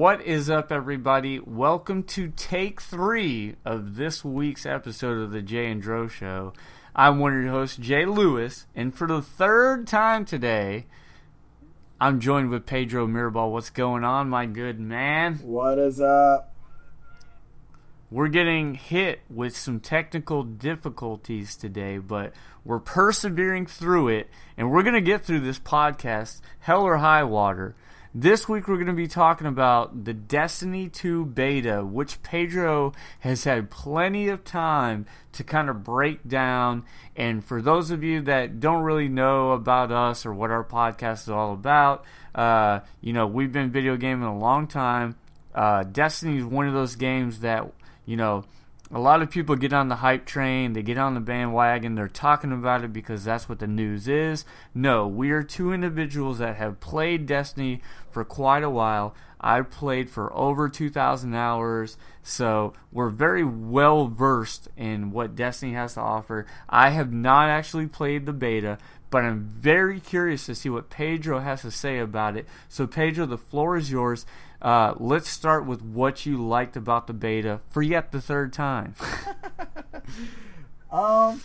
What is up, everybody? Welcome to take 3 of this week's episode of the Jay and Dro Show. I'm one of your hosts, Jay Lewis, and for the third time today, I'm joined with Pedro Mirabal. What's going on, my good man? What is up? We're getting hit with some technical difficulties today, but we're persevering through it, and we're going to get through this podcast, hell or high water. This week we're going to be talking about the Destiny 2 beta, which Pedro has had plenty of time to kind of break down. And for those of you that don't really know about us or what our podcast is all about, we've been video gaming a long time. Destiny is one of those games that, a lot of people get on the hype train, they get on the bandwagon, they're talking about it because that's what the news is. No, we are two individuals that have played Destiny for quite a while. I've played for over 2,000 hours, so we're very well versed in what Destiny has to offer. I have not actually played the beta, but I'm very curious to see what Pedro has to say about it. So Pedro, the floor is yours. Let's start with what you liked about the beta for yet the third time. I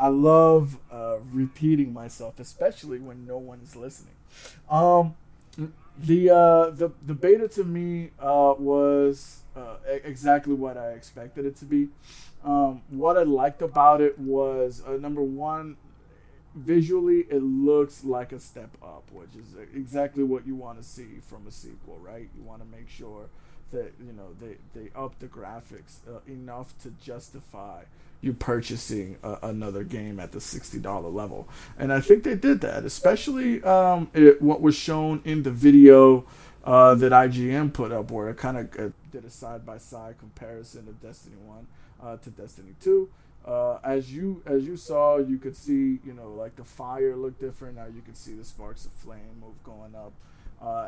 love repeating myself, especially when no one is listening. The beta to me was exactly what I expected it to be. What I liked about it was number one, visually it looks like a step up, which is exactly what you want to see from a sequel, right? You want to make sure that they up the graphics enough to justify you purchasing another game at the $60 level, and I think they did that, especially what was shown in the video that IGN put up, where it kind of did a side-by-side comparison of Destiny 1 to Destiny 2. As you saw, you could see, like the fire looked different. Now you could see the sparks of flame move going up.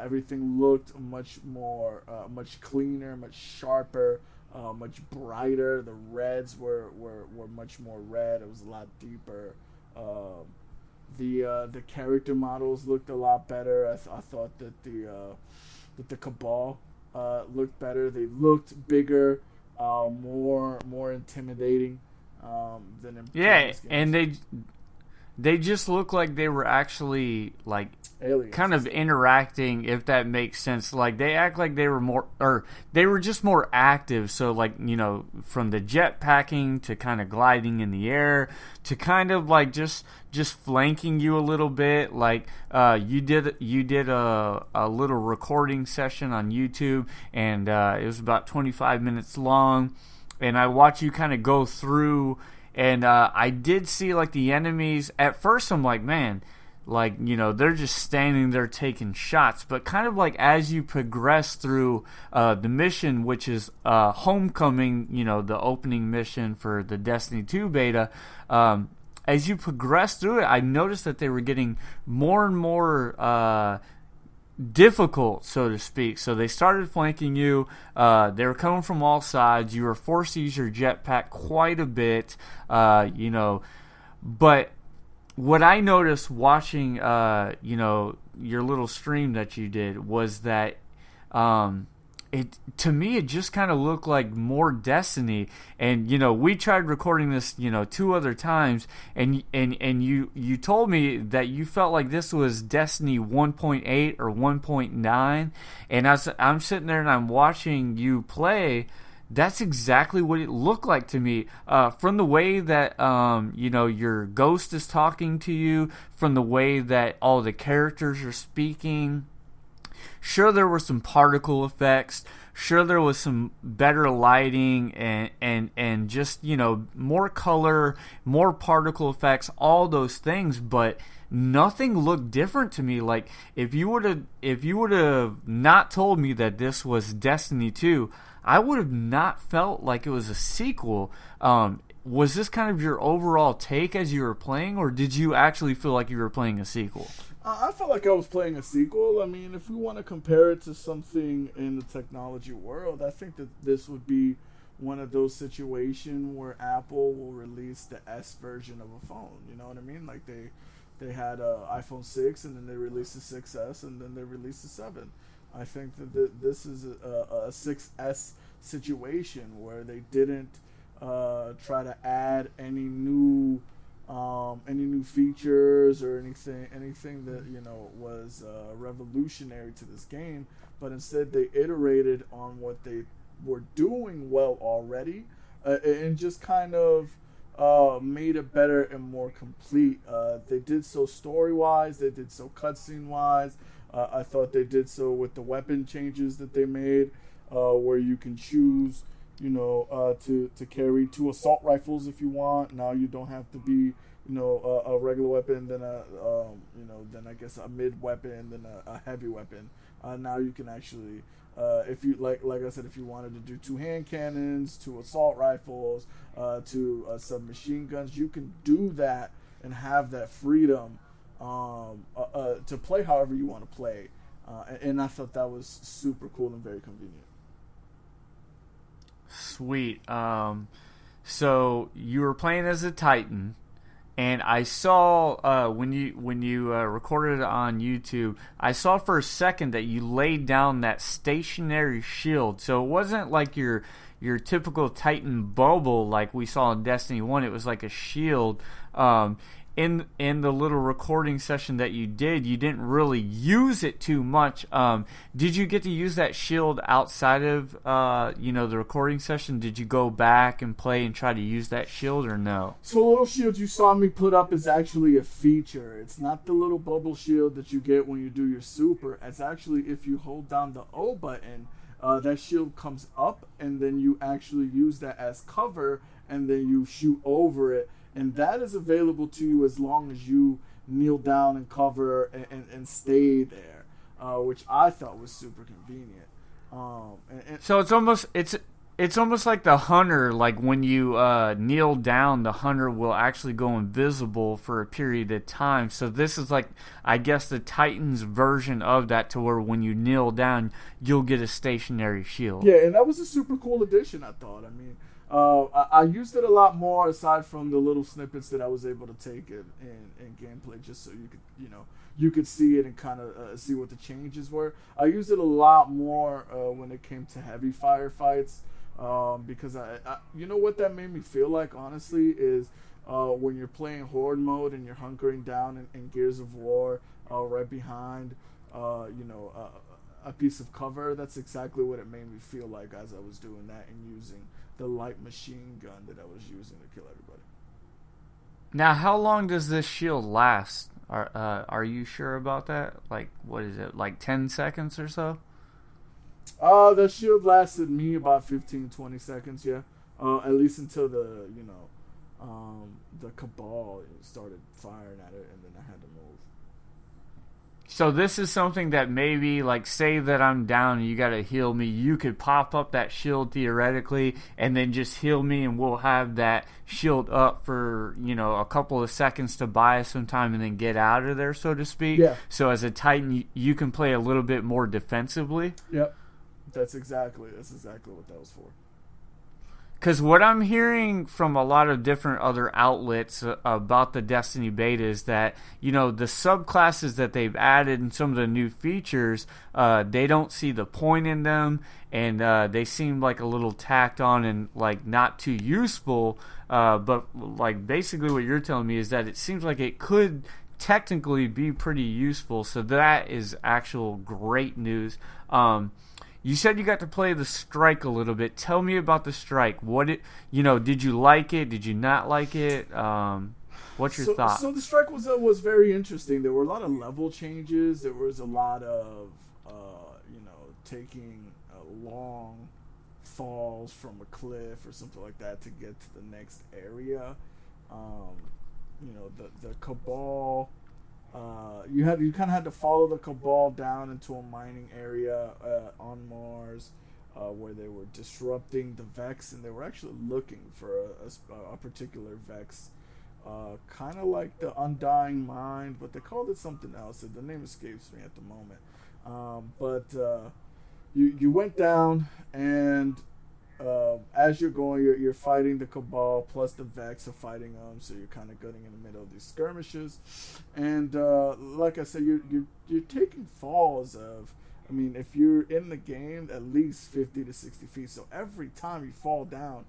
Everything looked much more, much cleaner, much sharper, much brighter. The reds were much more red. It was a lot deeper. The character models looked a lot better. I thought that the Cabal looked better. They looked bigger, more intimidating. Than in previous games. And they just look like they were actually like aliens, kind of interacting, if that makes sense. Like they act like they were more, or they were just more active. So like, from the jet packing to kind of gliding in the air to kind of like just flanking you a little bit. Like you did a little recording session on YouTube, and it was about 25 minutes long. And I watch you kind of go through, and I did see, like, the enemies. At first, I'm like, man, like, they're just standing there taking shots. But kind of like as you progress through the mission, which is Homecoming, the opening mission for the Destiny 2 beta, as you progress through it, I noticed that they were getting more and more difficult, so to speak. So they started flanking you. They were coming from all sides. You were forced to use your jetpack quite a bit, But what I noticed watching, your little stream that you did was that to me it just kind of looked like more Destiny. And we tried recording this 2 other times, and you told me that you felt like this was Destiny 1.8 or 1.9, and as I'm sitting there and I'm watching you play, that's exactly what it looked like to me. From the way that your ghost is talking to you, from the way that all the characters are speaking. Sure, there were some particle effects. Sure, there was some better lighting and just, more color, more particle effects, all those things, but nothing looked different to me. Like, if you would have not told me that this was Destiny 2, I would have not felt like it was a sequel. Was this kind of your overall take as you were playing, or did you actually feel like you were playing a sequel? I felt like I was playing a sequel. I mean, if we want to compare it to something in the technology world, I think that this would be one of those situations where Apple will release the S version of a phone. You know what I mean? Like they had iPhone 6, and then they released the 6S, and then they released the 7. I think that this is a 6S situation where they didn't try to add any new features or anything that was revolutionary to this game, but instead they iterated on what they were doing well already, and just kind of made it better and more complete. They did so story wise, they did so cutscene wise. I thought they did so with the weapon changes that they made, where you can choose, to carry 2 assault rifles if you want. Now you don't have to be, a regular weapon, then then I guess a mid weapon, then a heavy weapon. Now you can actually, if you like I said, if you wanted to do 2 hand cannons, 2 assault rifles, 2 submachine guns, you can do that and have that freedom to play however you want to play. And I thought that was super cool and very convenient. Sweet. So you were playing as a Titan, and I saw when you recorded it on YouTube, I saw for a second that you laid down that stationary shield. So it wasn't like your typical Titan bubble like we saw in Destiny 1. It was like a shield. In the little recording session that you didn't really use it too much. Did you get to use that shield outside of the recording session? Did you go back and play and try to use that shield, or no? So the little shield you saw me put up is actually a feature. It's not the little bubble shield that you get when you do your super. It's actually, if you hold down the O button, that shield comes up, and then you actually use that as cover, and then you shoot over it. And that is available to you as long as you kneel down and cover and stay there, which I thought was super convenient. So it's almost like the hunter. Like when you kneel down, the hunter will actually go invisible for a period of time. So this is like, I guess, the Titan's version of that, to where when you kneel down, you'll get a stationary shield. Yeah, and that was a super cool addition, I thought. I mean, I used it a lot more, aside from the little snippets that I was able to take in gameplay, just so you could see it and kind of see what the changes were. I used it a lot more when it came to heavy firefights, because I what that made me feel like, honestly, is when you're playing horde mode and you're hunkering down in Gears of War, right behind a piece of cover. That's exactly what it made me feel like as I was doing that and using the light machine gun that I was using to kill everybody. Now, how long does this shield last? Are you sure about that? Like, what is it, like 10 seconds or so? The shield lasted me about 15-20 seconds, yeah. At least until the Cabal started firing at it, and then I had to move. So this is something that maybe, like, say that I'm down and you gotta heal me, you could pop up that shield theoretically and then just heal me, and we'll have that shield up for, a couple of seconds to buy us some time and then get out of there, so to speak. Yeah. So as a Titan, you can play a little bit more defensively. Yep. That's exactly what that was for. Because what I'm hearing from a lot of different other outlets about the Destiny beta is that, the subclasses that they've added and some of the new features, they don't see the point in them, and they seem like a little tacked on and like not too useful. But like basically what you're telling me is that it seems like it could technically be pretty useful. So that is actual great news. You said you got to play the strike a little bit. Tell me about the strike. Did you like it? Did you not like it? What's your thoughts? So the strike was very interesting. There were a lot of level changes. There was a lot of taking long falls from a cliff or something like that to get to the next area. The Cabal. You kind of had to follow the Cabal down into a mining area on Mars, where they were disrupting the Vex, and they were actually looking for a particular Vex, kind of like the Undying Mind, but they called it something else. The name escapes me at the moment. But you went down, and as you're going, you're fighting the Cabal, plus the Vex are fighting them, so you're kind of getting in the middle of these skirmishes. And like I said, you're taking falls of I mean, if you're in the game, at least 50 to 60 feet. So every time you fall down,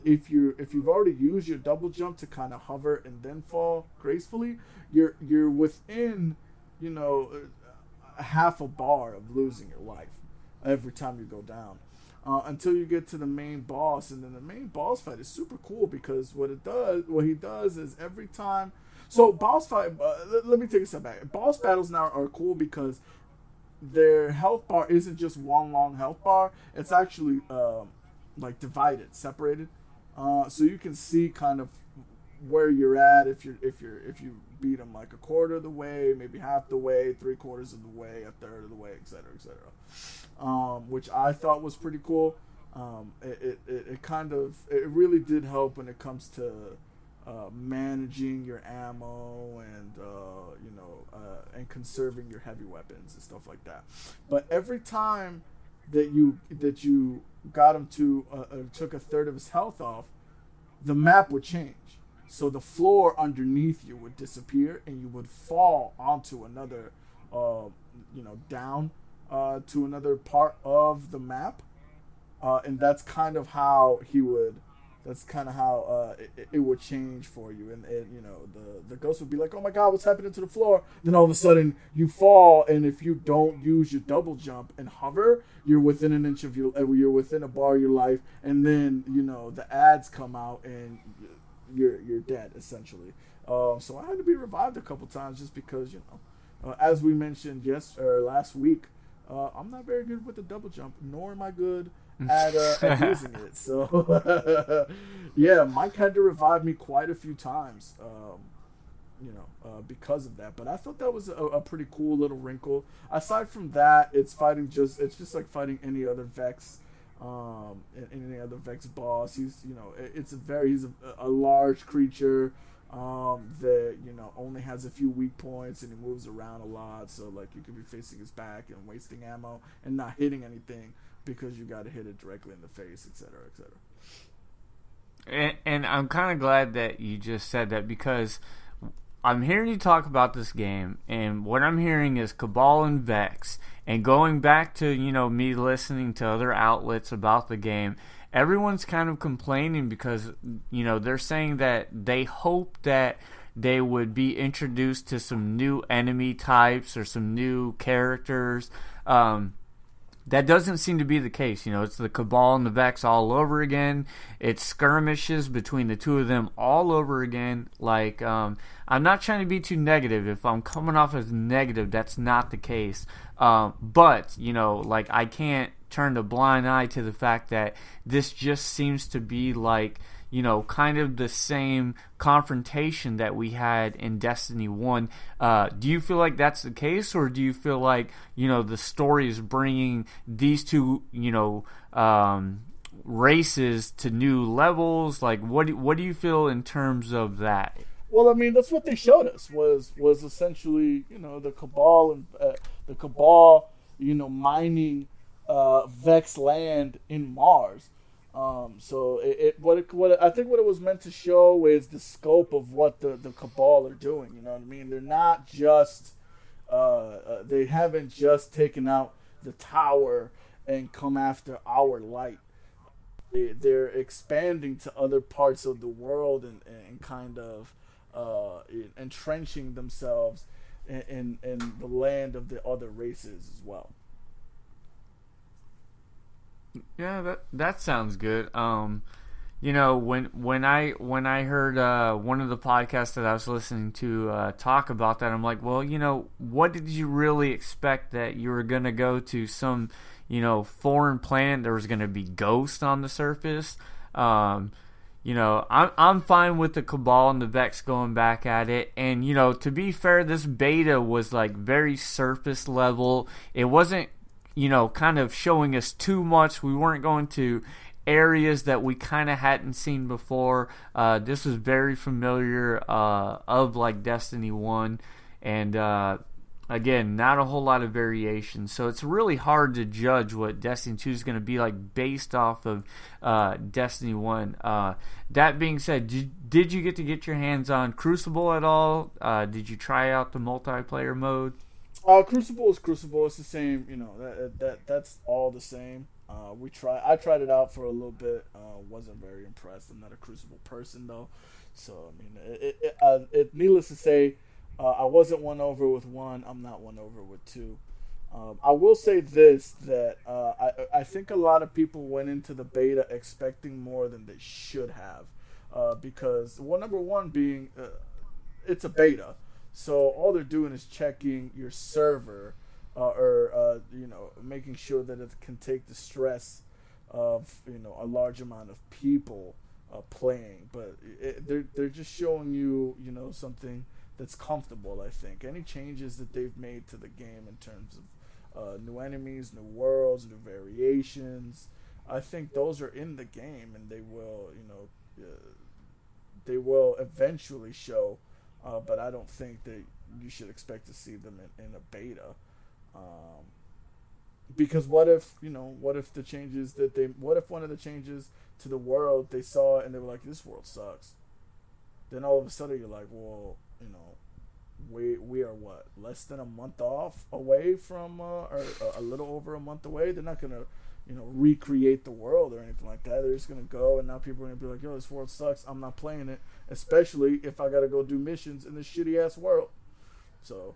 if you've already used your double jump to kind of hover and then fall gracefully, you're within, you know, half a bar of losing your life every time you go down. Until you get to the main boss, and then the main boss fight is super cool because what he does is every time. So boss fight. Let me take a step back. Boss battles now are cool because their health bar isn't just one long health bar. It's actually like divided, separated, so you can see kind of where you're at if you beat them like a quarter of the way, maybe half the way, 3/4 of the way, a third of the way, etc., etc. Which I thought was pretty cool. It really did help when it comes to managing your ammo and and conserving your heavy weapons and stuff like that. But every time that you got him to took a third of his health off, the map would change. So the floor underneath you would disappear, and you would fall onto another, down to another part of the map, and that's kind of how he would. That's kind of how it would change for you, and the ghost would be like, "Oh my God, what's happening to the floor?" Then all of a sudden you fall, and if you don't use your double jump and hover, you're within an inch of you're within a bar of your life, and then the ads come out and you're dead essentially. So I had to be revived a couple times just because as we mentioned last week, I'm not very good with the double jump, nor am I good at using it. So yeah, Mike had to revive me quite a few times, because of that. But I thought that was a pretty cool little wrinkle. Aside from that, it's just like fighting any other Vex, any other Vex boss. He's a large creature that only has a few weak points, and he moves around a lot. So like you could be facing his back and wasting ammo and not hitting anything because you got to hit it directly in the face, etc., etc. And I'm kind of glad that you just said that, because I'm hearing you talk about this game, and what I'm hearing is Cabal and Vex. And going back to, me listening to other outlets about the game, everyone's kind of complaining because, they're saying that they hope that they would be introduced to some new enemy types or some new characters. That doesn't seem to be the case. It's the Cabal and the Vex all over again. It's skirmishes between the two of them all over again. Like, I'm not trying to be too negative. If I'm coming off as negative, that's not the case. But, I can't turn a blind eye to the fact that this just seems to be like, kind of the same confrontation that we had in Destiny 1. Do you feel like that's the case, or do you feel like, the story is bringing these two, races to new levels? Like, what do you feel in terms of that? Well, I mean, that's what they showed us was essentially, the Cabal and the Cabal, mining Vex land in Mars. So what I think what it was meant to show is the scope of what the Cabal are doing. You know what I mean? They're not just they haven't just taken out the tower and come after our light. They're expanding to other parts of the world and kind of entrenching themselves in the land of the other races as well. Yeah, that sounds good. When I heard one of the podcasts that I was listening to talk about that, I'm like, well, what did you really expect, that you were gonna go to some, foreign planet? There was gonna be ghosts on the surface. I'm fine with the Cabal and the Vex going back at it. And to be fair, this beta was like very surface level. It wasn't kind of showing us too much. We weren't going to areas that we kind of hadn't seen before. This was very familiar of like Destiny 1, and again, not a whole lot of variation. So it's really hard to judge what Destiny 2 is going to be like based off of Destiny 1. That being said, did you get your hands on Crucible at all? Did you try out the multiplayer mode? Crucible is Crucible. It's the same. You know that's all the same. I tried it out for a little bit. Wasn't very impressed. I'm not a Crucible person though, so I mean, needless to say, I wasn't won over with one. I'm not won over with two. I will say this that I think a lot of people went into the beta expecting more than they should have, because well, number one being it's a beta, so all they're doing is checking your server, or making sure that it can take the stress of a large amount of people playing. But they're just showing you something that's comfortable. I think any changes that they've made to the game in terms of new enemies, new worlds, new variations, I think those are in the game, and they will eventually show. But I don't think that you should expect to see them in a beta. Um, because what if the changes that what if one of the changes to the world they saw and they were like, this world sucks. Then all of a sudden you're like, well, we are what, less than a month off away from, or a little over a month away. They're not gonna recreate the world or anything like that. They're just gonna go, and now people are gonna be like, yo, this world sucks, I'm not playing it, especially if I gotta go do missions in this shitty ass world. So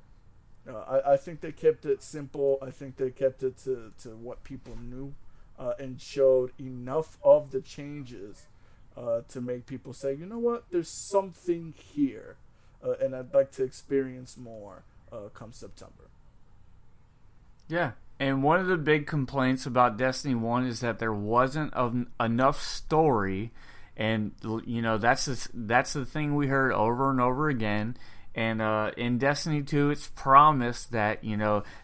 I think they kept it simple. I think they kept it to what people knew, and showed enough of the changes to make people say, you know what, there's something here, and I'd like to experience more come September. Yeah. And one of the big complaints about Destiny 1 is that there wasn't enough story. And, that's the thing we heard over and over again. And in Destiny 2, it's promised that,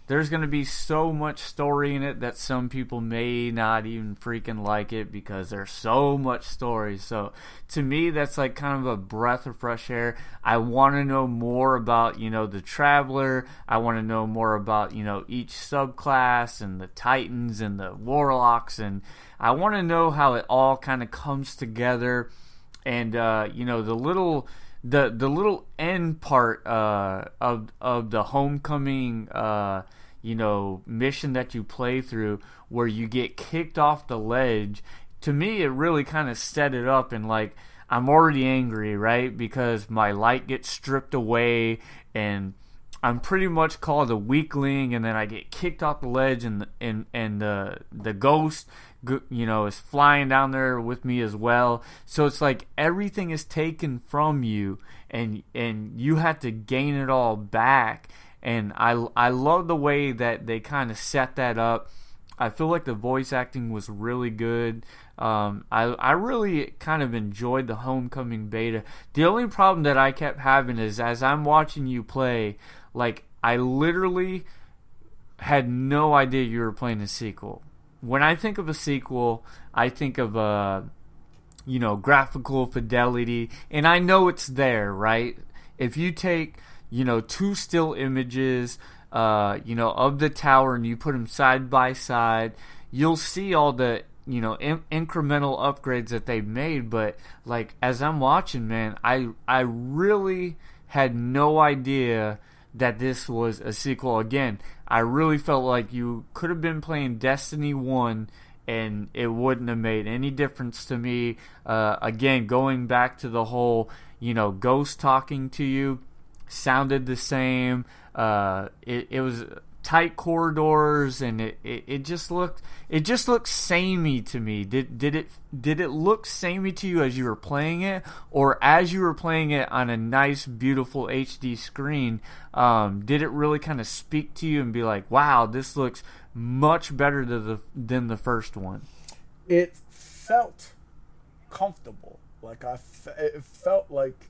there's going to be so much story in it that some people may not even freaking like it because there's so much story. So to me, that's like kind of a breath of fresh air. I want to know more about, the Traveler. I want to know more about, each subclass and the Titans and the Warlocks. And I want to know how it all kind of comes together. And, the little end part of the homecoming mission that you play through, where you get kicked off the ledge, to me it really kind of set it up. And like, I'm already angry, right, because my light gets stripped away and I'm pretty much called a weakling, and then I get kicked off the ledge, and the ghost is flying down there with me as well. So it's like everything is taken from you, and you have to gain it all back. And I love the way that they kind of set that up. I feel like the voice acting was really good. I really kind of enjoyed the Homecoming beta. The only problem that I kept having is, as I'm watching you play, like, I literally had no idea you were playing a sequel. When I think of a sequel, I think of graphical fidelity, and I know it's there, right? If you take, two still images, of the tower, and you put them side by side, you'll see all the, incremental upgrades that they've made. But like, as I'm watching, man, I really had no idea that this was a sequel. Again, I really felt like you could have been playing Destiny 1 and it wouldn't have made any difference to me. Again, going back to the whole, ghost talking to you sounded the same. It was tight corridors, and it just looked samey to me. Did it look samey to you as you were playing it, or as you were playing it on a nice, beautiful HD screen? Did it really kind of speak to you and be like, wow, this looks much better than the first one? It felt comfortable. Like it felt like,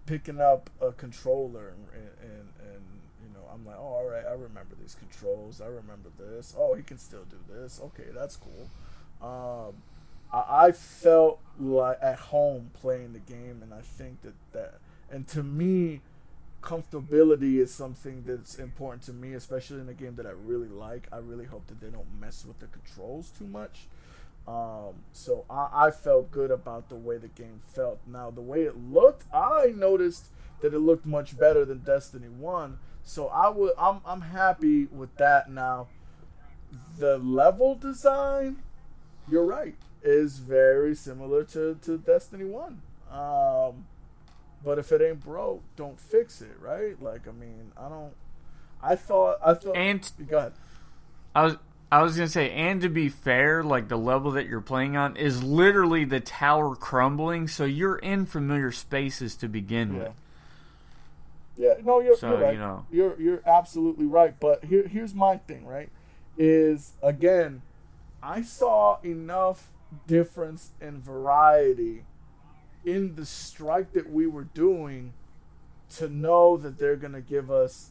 picking up a controller and I'm like, oh, all right, I remember these controls. I remember this. Oh, he can still do this. Okay, that's cool. I felt like at home playing the game, and I think that and to me, comfortability is something that's important to me, especially in a game that I really like. I really hope that they don't mess with the controls too much. So I felt good about the way the game felt. Now, the way it looked, I noticed that it looked much better than Destiny 1. So I'm happy with that. Now, the level design, you're right, is very similar to Destiny 1. But if it ain't broke, don't fix it, right? Like, I mean, I thought. And Go ahead. I was gonna say, and to be fair, like the level that you're playing on is literally the tower crumbling, so you're in familiar spaces to begin with. Yeah, no, you're right. You know, You're absolutely right. But here's my thing, right? Is again, I saw enough difference and variety in the strike that we were doing to know that they're gonna give us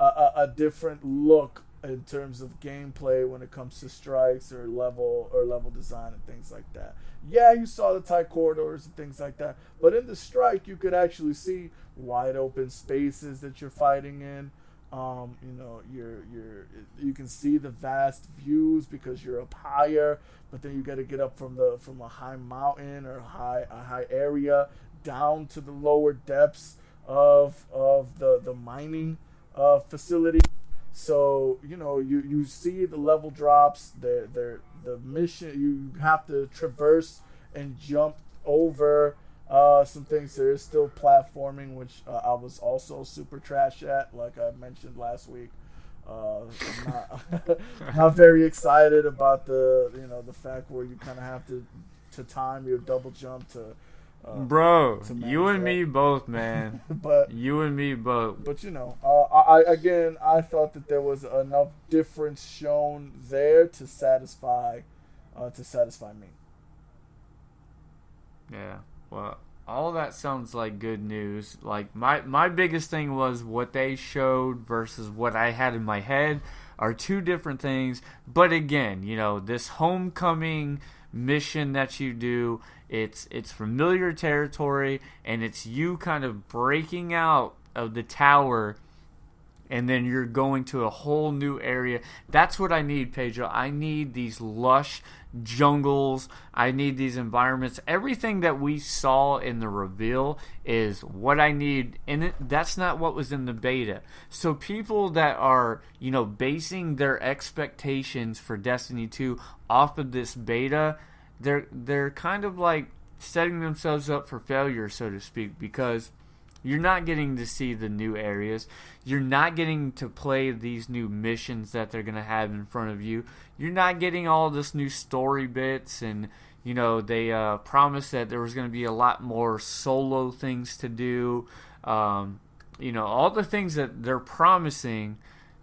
a different look in terms of gameplay when it comes to strikes or level design and things like that. Yeah, you saw the tight corridors and things like that, but in the strike you could actually see wide open spaces that you're fighting in. You know, you can see the vast views because you're up higher, but then you got to get up from a high mountain or a high area down to the lower depths of the mining facility. So, you know, you see the level drops, the mission, you have to traverse and jump over some things. There is still platforming, which I was also super trash at, like I mentioned last week. I'm not very excited about the fact where you kind of have to time your double jump to bro, you and me both, man. But you and me both. But you know, I thought that there was enough difference shown there to satisfy me. Yeah. Well, all that sounds like good news. Like my biggest thing was what they showed versus what I had in my head are two different things. But again, you know, this homecoming mission that you do, it's familiar territory, and it's you kind of breaking out of the tower, and then you're going to a whole new area. That's what I need, Pedro. I need these lush jungles. I need these environments. Everything that we saw in the reveal is what I need, and that's not what was in the beta. So people that are, you know, basing their expectations for Destiny 2 off of this beta, they're kind of like setting themselves up for failure, so to speak, because you're not getting to see the new areas. You're not getting to play these new missions that they're going to have in front of you. You're not getting all this new story bits, and you know they promised that there was going to be a lot more solo things to do. You know, all the things that they're promising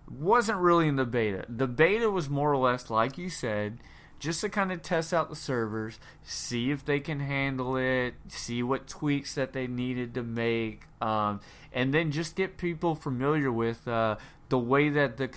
wasn't really in the beta. The beta was more or less, like you said, just to kind of test out the servers, see if they can handle it, see what tweaks that they needed to make, and then just get people familiar with the way that the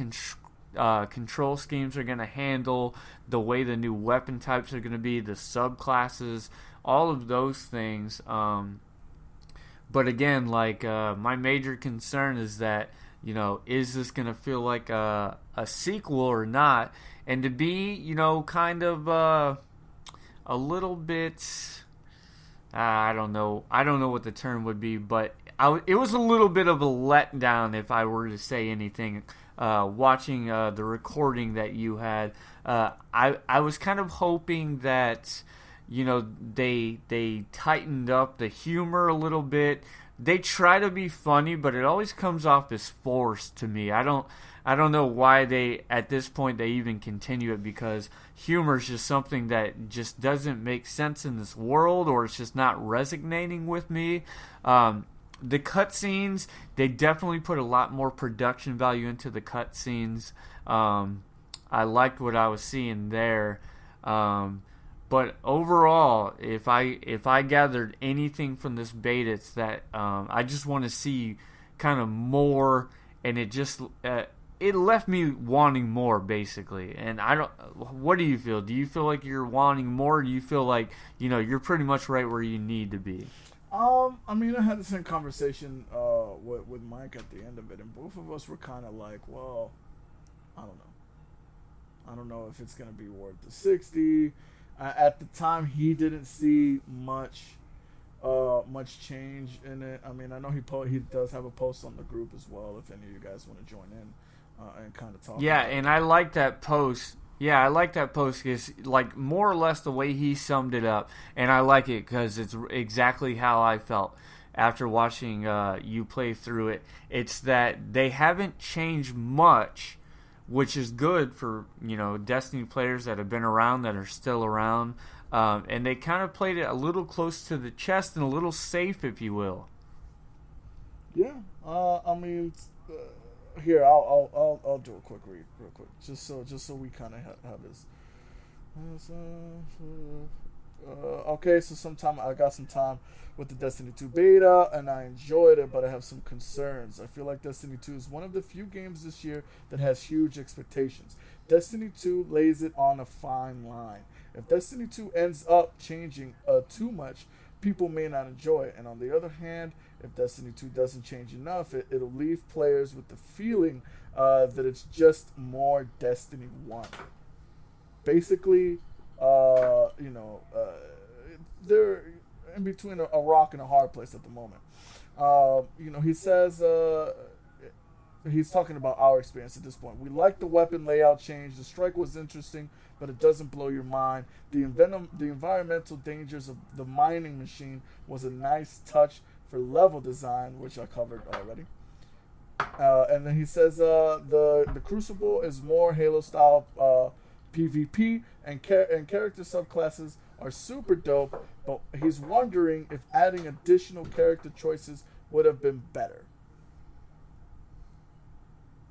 control schemes are going to handle, the way the new weapon types are going to be, the subclasses, all of those things. But again, like my major concern is that, you know, is this going to feel like a sequel or not? And to be, you know, kind of a little bit, I don't know what the term would be, but it was a little bit of a letdown if I were to say anything. Watching the recording that you had, I was kind of hoping that, you know, they tightened up the humor a little bit. They try to be funny, but it always comes off as forced to me. I don't know why they, at this point, they even continue it, because humor is just something that just doesn't make sense in this world, or it's just not resonating with me. The cutscenes, they definitely put a lot more production value into the cutscenes. I liked what I was seeing there. But overall, if I gathered anything from this beta, it's that I just want to see kind of more, and it just it left me wanting more, basically. And I don't. What do you feel? Do you feel like you're wanting more? Or do you feel like, you know, you're pretty much right where you need to be? I mean, I had the same conversation with Mike at the end of it, and both of us were kind of like, well, I don't know if it's gonna be worth the 60. At the time, he didn't see much change in it. I mean, I know he does have a post on the group as well. If any of you guys want to join in and kind of talk. Yeah, about and it. I like that post. Yeah, I like that post because, like, more or less the way he summed it up, and I like it because it's exactly how I felt after watching you play through it. It's that they haven't changed much, which is good for Destiny players that have been around, that are still around, and they kind of played it a little close to the chest and a little safe, if you will. Yeah, I mean, here I'll do a quick read, real quick, just so we kind of have this. Okay, so sometime I got some time with the Destiny 2 beta, and I enjoyed it, but I have some concerns. I feel like Destiny 2 is one of the few games this year that has huge expectations. Destiny 2 lays it on a fine line. If Destiny 2 ends up changing too much, people may not enjoy it. And on the other hand, if Destiny 2 doesn't change enough, it'll leave players with the feeling that it's just more Destiny 1. Basically, they're in between a rock and a hard place at the moment. He says he's talking about our experience at this point. We like the weapon layout change. The strike was interesting, but it doesn't blow your mind. The environmental dangers of the mining machine was a nice touch for level design, which I covered already. And then he says the Crucible is more Halo style PvP, and character subclasses are super dope, but he's wondering if adding additional character choices would have been better.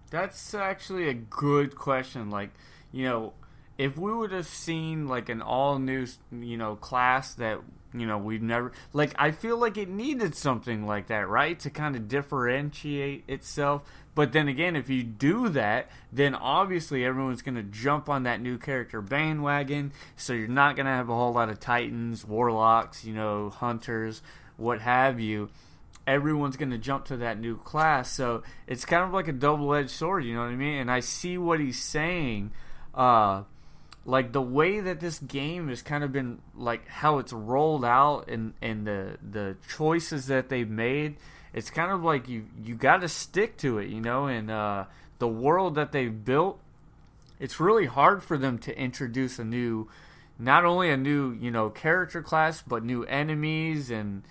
That's actually a good question. Like, if we would have seen like an all new, class that, we've never, like, I feel like it needed something like that, right? To kind of differentiate itself. But then again, if you do that, then obviously everyone's going to jump on that new character bandwagon. So you're not going to have a whole lot of Titans, Warlocks, Hunters, what have you. Everyone's going to jump to that new class. So it's kind of like a double-edged sword, you know what I mean? And I see what he's saying. Like the way that this game has kind of been, like how it's rolled out and the choices that they've made, it's kind of like you got to stick to it, and the world that they've built, it's really hard for them to introduce not only a new character class, but new enemies. And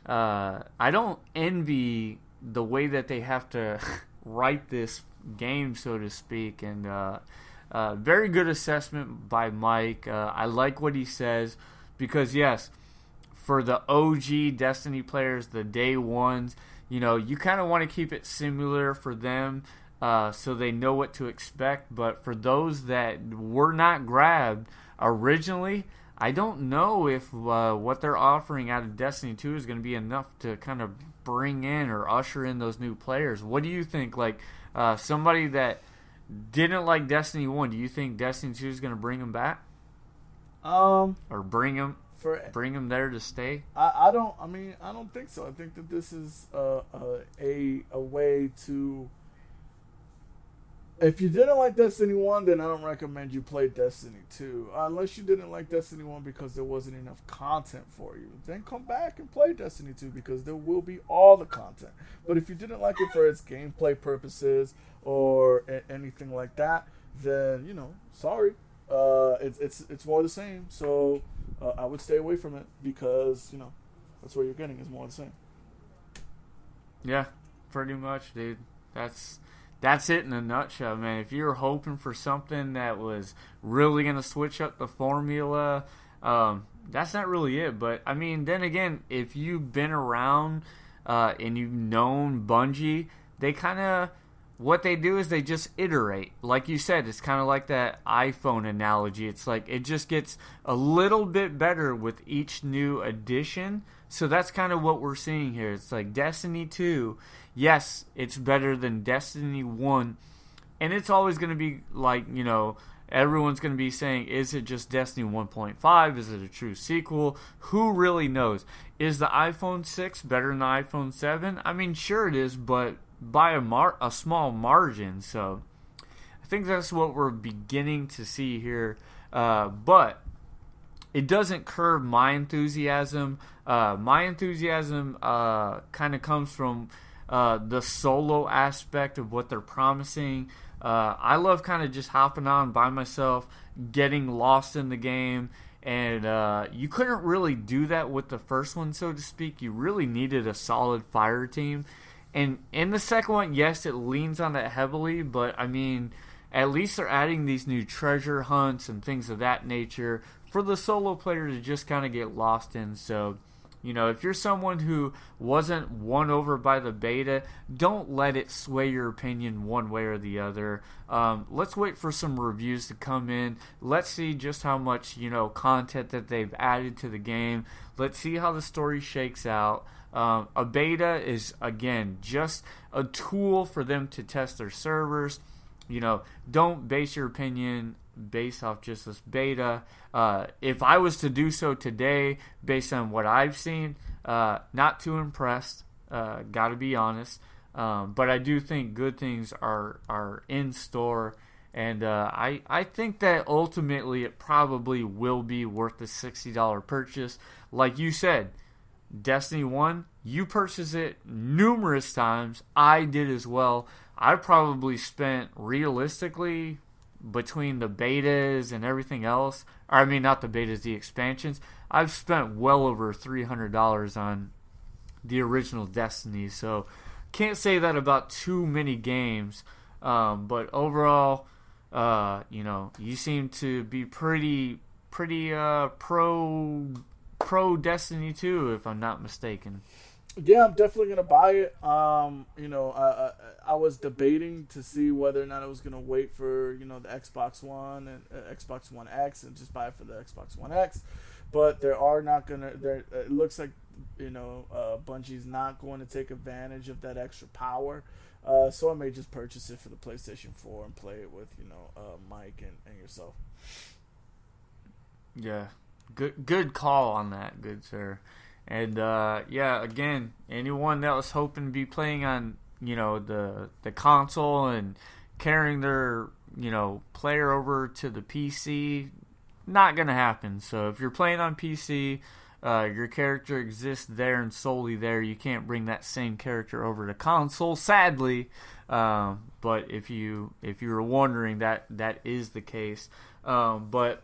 I don't envy the way that they have to write this game, so to speak. And very good assessment by Mike. I like what he says because, yes, for the OG Destiny players, the day ones, you kind of want to keep it similar for them so they know what to expect. But for those that were not grabbed originally, I don't know if what they're offering out of Destiny 2 is going to be enough to kind of bring in or usher in those new players. What do you think? Like, somebody that didn't like Destiny 1, do you think Destiny 2 is going to bring them back? Or bring them there to stay? I don't think so. I think that this is a way to. If you didn't like Destiny 1, then I don't recommend you play Destiny 2. Unless you didn't like Destiny 1 because there wasn't enough content for you. Then come back and play Destiny 2 because there will be all the content. But if you didn't like it for its gameplay purposes or anything like that, then, sorry. It's more the same. So I would stay away from it because, that's what you're getting is more of the same. Yeah, pretty much, dude. That's it in a nutshell, man. If you're hoping for something that was really going to switch up the formula, that's not really it. But, I mean, then again, if you've been around and you've known Bungie, they kind of, what they do is they just iterate. Like you said, it's kind of like that iPhone analogy. It's like it just gets a little bit better with each new edition. So that's kind of what we're seeing here. It's like Destiny 2, yes, it's better than Destiny 1. And it's always going to be like, everyone's going to be saying, is it just Destiny 1.5? Is it a true sequel? Who really knows? Is the iPhone 6 better than the iPhone 7? I mean, sure it is, but by a small margin. So I think that's what we're beginning to see here. But it doesn't curb my enthusiasm. My enthusiasm kind of comes from the solo aspect of what they're promising. I love kind of just hopping on by myself, getting lost in the game, and you couldn't really do that with the first one, so to speak. You really needed a solid fire team. And in the second one, yes, it leans on that heavily, but I mean, at least they're adding these new treasure hunts and things of that nature for the solo player to just kind of get lost in. So, you know, if you're someone who wasn't won over by the beta, don't let it sway your opinion one way or the other. Let's wait for some reviews to come in. Let's see just how much, you know, content that they've added to the game. Let's see how the story shakes out. A beta is, again, just a tool for them to test their servers. You know, don't base your opinion based off just this beta. If I was to do so today, based on what I've seen, not too impressed. Gotta be honest. But I do think good things are in store. And I think that ultimately it probably will be worth the $60 purchase. Like you said, Destiny 1, you purchased it numerous times. I did as well. I probably spent, realistically, between the betas and everything else, or I mean not the betas, the expansions, I've spent well over $300 on the original Destiny. So can't say that about too many games. But overall, you know, you seem to be pretty pro Destiny 2, if I'm not mistaken. Yeah, I'm definitely gonna buy it. You know, I was debating to see whether or not I was gonna wait for, you know, the Xbox One and Xbox One X and just buy it for the Xbox One X, but it looks like, you know, Bungie's not going to take advantage of that extra power. So I may just purchase it for the PlayStation 4 and play it with, you know, Mike and yourself. Yeah, good call on that, good sir. And yeah, again, anyone that was hoping to be playing on, you know, the console and carrying their, you know, player over to the PC, not gonna happen. So if you're playing on PC, your character exists there and solely there. You can't bring that same character over to console, sadly. But if you were wondering, that is the case. But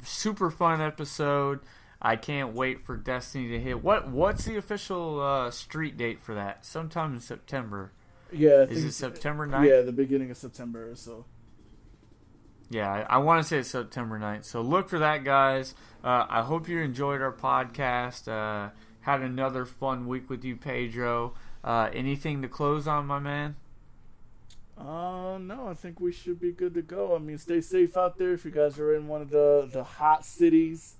super fun episode. I can't wait for Destiny to hit. What's the official street date for that? Sometime in September. Yeah, is it September 9th? Yeah, the beginning of September or so. Yeah, I want to say it's September 9th. So look for that, guys. I hope you enjoyed our podcast. Had another fun week with you, Pedro. Anything to close on, my man? No, I think we should be good to go. I mean, stay safe out there if you guys are in one of the hot cities.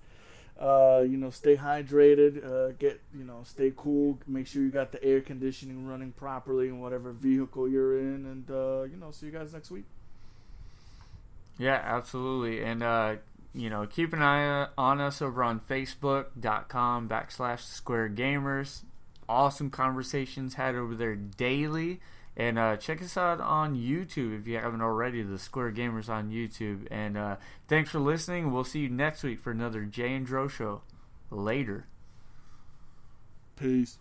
You know, stay hydrated, stay cool, make sure you got the air conditioning running properly in whatever vehicle you're in, and, you know, see you guys next week. Yeah, absolutely. And, you know, keep an eye on us over on Facebook.com/SquareGamers. Awesome conversations had over there daily. And check us out on YouTube if you haven't already, the Square Gamers on YouTube. And thanks for listening. We'll see you next week for another Jay and Dro Show. Later. Peace.